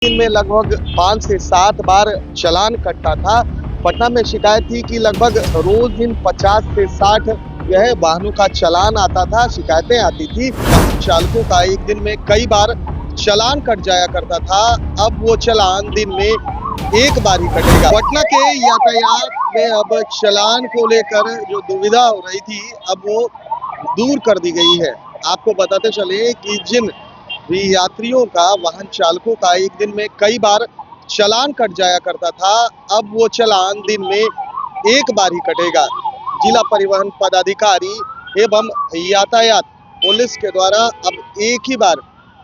दिन में लगभग 5 से 7 बार चालान कटता था। पटना में शिकायत थी कि लगभग रोज दिन 50 से 60 जो है वाहनों का चालान आता था, शिकायतें आती थी। वाहन चालकों का एक दिन में कई बार चालान कट जाया करता था। अब वो चालान दिन में एक बार ही कटेगा। पटना के यातायात में अब चालान को लेकर जो दुविधा हो रही थी, अब वो दूर कर दी गई है। आपको बताते चले कि जिन भी यात्रियों का, वाहन चालकों का एक दिन में कई बार चालान कट जाया करता था, अब वो चालान दिन में एक बार ही कटेगा। जिला परिवहन पदाधिकारी एवं यातायात पुलिस के द्वारा अब एक ही बार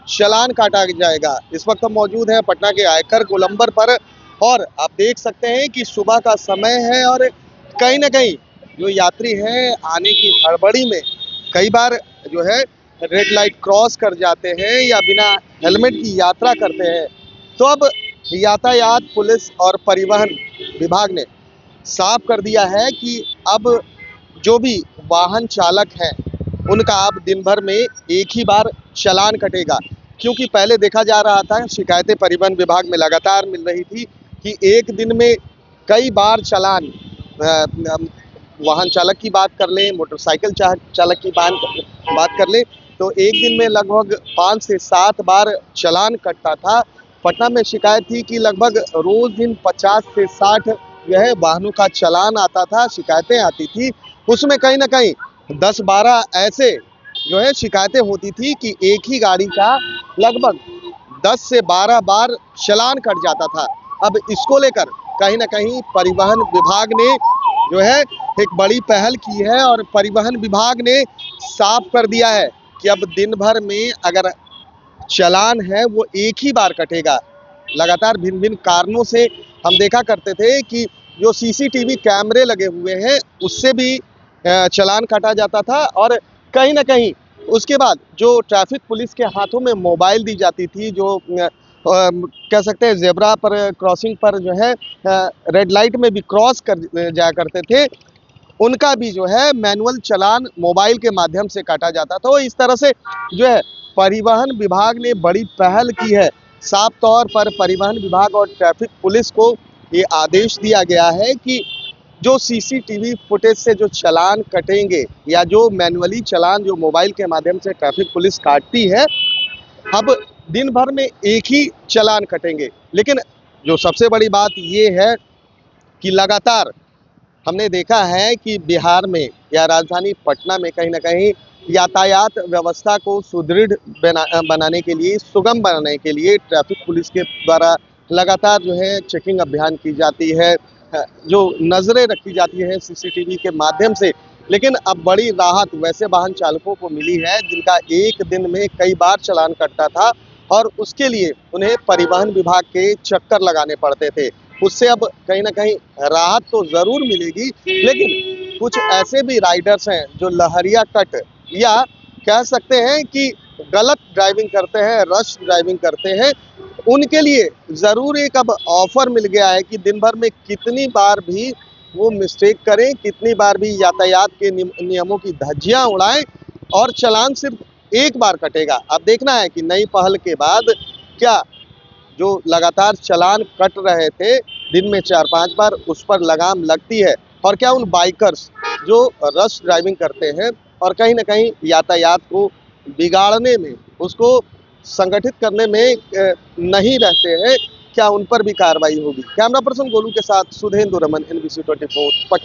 चालान काटा जाएगा। इस वक्त हम मौजूद हैं पटना के आयकर गोलंबर पर और आप देख सकते हैं कि सुबह का समय है और कहीं ना कहीं जो यात्री हैं आने की हड़बड़ी में कई बार जो है रेड लाइट क्रॉस कर जाते हैं या बिना हेलमेट की यात्रा करते हैं। तो अब यातायात पुलिस और परिवहन विभाग ने साफ कर दिया है कि अब जो भी वाहन चालक हैं उनका अब दिन भर में एक ही बार चालान कटेगा। क्योंकि पहले देखा जा रहा था, शिकायतें परिवहन विभाग में लगातार मिल रही थी कि एक दिन में कई बार चालान, वाहन चालक की बात कर लें, मोटरसाइकिल चालक की बात कर लें, तो एक दिन में लगभग 5 से 7 बार चालान कटता था। पटना में शिकायत थी कि लगभग रोज दिन 50 से 60 जो है वाहनों का चालान आता था, शिकायतें आती थी। उसमें कहीं ना कहीं 10-12 ऐसे जो है शिकायतें होती थी कि एक ही गाड़ी का लगभग 10 से 12 बार चालान कट जाता था। अब इसको लेकर कहीं ना कहीं परिवहन विभाग ने जो है एक बड़ी पहल की है और परिवहन विभाग ने साफ कर दिया है कि अब दिन भर में अगर चालान है वो एक ही बार कटेगा। लगातार भिन्न भिन्न कारणों से हम देखा करते थे कि जो सीसीटीवी कैमरे लगे हुए हैं उससे भी चालान काटा जाता था और कहीं ना कहीं उसके बाद जो ट्रैफिक पुलिस के हाथों में मोबाइल दी जाती थी, जो कह सकते हैं जेब्रा पर क्रॉसिंग पर जो है रेड लाइट में भी क्रॉस कर जाया करते थे, उनका भी जो है मैनुअल चालान मोबाइल के माध्यम से काटा जाता था। तो इस तरह से जो है परिवहन विभाग ने बड़ी पहल की है। साफ तौर पर परिवहन विभाग और ट्रैफिक पुलिस को ये आदेश दिया गया है कि जो सीसीटीवी फुटेज से जो चालान कटेंगे या जो मैनुअली चालान जो मोबाइल के माध्यम से ट्रैफिक पुलिस काटती है, अब दिन भर में एक ही चालान कटेंगे। लेकिन जो सबसे बड़ी बात ये है कि लगातार हमने देखा है कि बिहार में या राजधानी पटना में कहीं ना कहीं यातायात व्यवस्था को सुदृढ़ बनाने के लिए, सुगम बनाने के लिए ट्रैफिक पुलिस के द्वारा लगातार जो है चेकिंग अभियान की जाती है, जो नज़रें रखी जाती है सीसीटीवी के माध्यम से। लेकिन अब बड़ी राहत वैसे वाहन चालकों को मिली है जिनका एक दिन में कई बार चालान कटता था और उसके लिए उन्हें परिवहन विभाग के चक्कर लगाने पड़ते थे। उससे अब कहीं ना कहीं राहत तो जरूर मिलेगी, लेकिन कुछ ऐसे भी राइडर्स हैं जो लहरिया कट या कह सकते हैं कि गलत ड्राइविंग करते हैं, रश ड्राइविंग करते हैं, उनके लिए जरूर एक अब ऑफर मिल गया है कि दिन भर में कितनी बार भी वो मिस्टेक करें, कितनी बार भी यातायात के नियमों की धज्जियां उड़ाएं और चालान सिर्फ एक बार कटेगा। अब देखना है कि नई पहल के बाद क्या जो लगातार चालान कट रहे थे दिन में 4-5 बार, उस पर लगाम लगती है और क्या उन बाइकर्स जो रश ड्राइविंग करते हैं और कहीं ना कहीं यातायात को बिगाड़ने में, उसको संगठित करने में नहीं रहते हैं, क्या उन पर भी कार्रवाई होगी। कैमरा पर्सन गोलू के साथ सुधेंदु रमन, NBC 24 पटना।